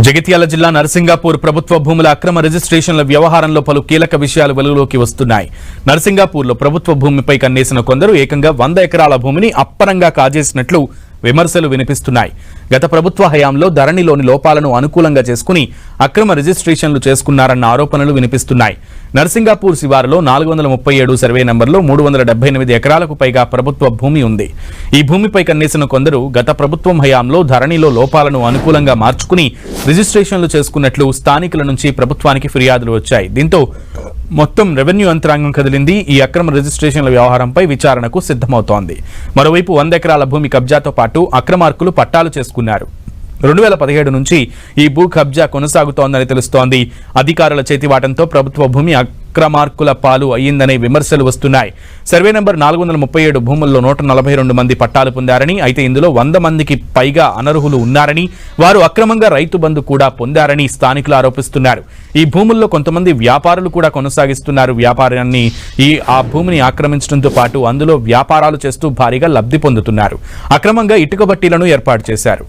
జగిత్యాల జిల్లా నర్సింగాపూర్ ప్రభుత్వ భూముల అక్రమ రిజిస్ట్రేషన్ల వ్యవహారంలో పలు కీలక విషయాలు వెలుగులోకి వస్తున్నాయి. నర్సింగాపూర్లో ప్రభుత్వ భూమిపై కన్నేసిన కొందరు ఏకంగా 100 ఎకరాల భూమిని అప్పరంగా కాజేసినట్లు విమర్శలు వినిపిస్తున్నాయి. గత ప్రభుత్వ హయాంలో ధరణిలోని లోపాలను అనుకూలంగా చేసుకుని అక్రమ రిజిస్ట్రేషన్లు చేసుకున్నారన్న ఆరోపణలు వినిపిస్తున్నాయి. నర్సింగాపూర్ శివారులో 437 సర్వే నంబర్లో 378 ఎకరాలకు పైగా ప్రభుత్వ భూమి ఉంది. ఈ భూమిపై కన్నేసిన కొందరు గత ప్రభుత్వం హయాంలో ధరణిలో లోపాలను అనుకూలంగా మార్చుకుని రిజిస్ట్రేషన్లు చేసుకున్నట్లు స్థానికుల నుంచి ప్రభుత్వానికి ఫిర్యాదులు వచ్చాయి. దీంతో మొత్తం రెవెన్యూ యంత్రాంగం కదిలింది. ఈ అక్రమ రిజిస్ట్రేషన్ల వ్యవహారంపై విచారణకు సిద్ధమవుతోంది. మరోవైపు 100 ఎకరాల భూమి కబ్జాతో పాటు అక్రమార్కులు పట్టాలు చేసుకున్నారు. 2017 నుంచి ఈ భూ కబ్జా కొనసాగుతోందని తెలుస్తోంది. అధికారుల చేతివాటంతో ప్రభుత్వ భూమి అక్రమార్కుల పాలు అయ్యిందనే విమర్శలు వస్తున్నాయి. సర్వే నంబర్ 437 భూముల్లో 142 మంది పట్టాలు పొందారని, అయితే ఇందులో 100 మందికి పైగా అనర్హులు ఉన్నారని, వారు అక్రమంగా రైతు బంధు కూడా పొందారని స్థానికులు ఆరోపిస్తున్నారు. ఈ భూముల్లో కొంతమంది వ్యాపారులు కూడా కొనసాగిస్తున్నారు. వ్యాపారాన్ని ఆ భూమిని ఆక్రమించడంతో పాటు అందులో వ్యాపారాలు చేస్తూ భారీగా లబ్ధి పొందుతున్నారు. అక్రమంగా ఇటుక బట్టీలను ఏర్పాటు చేశారు.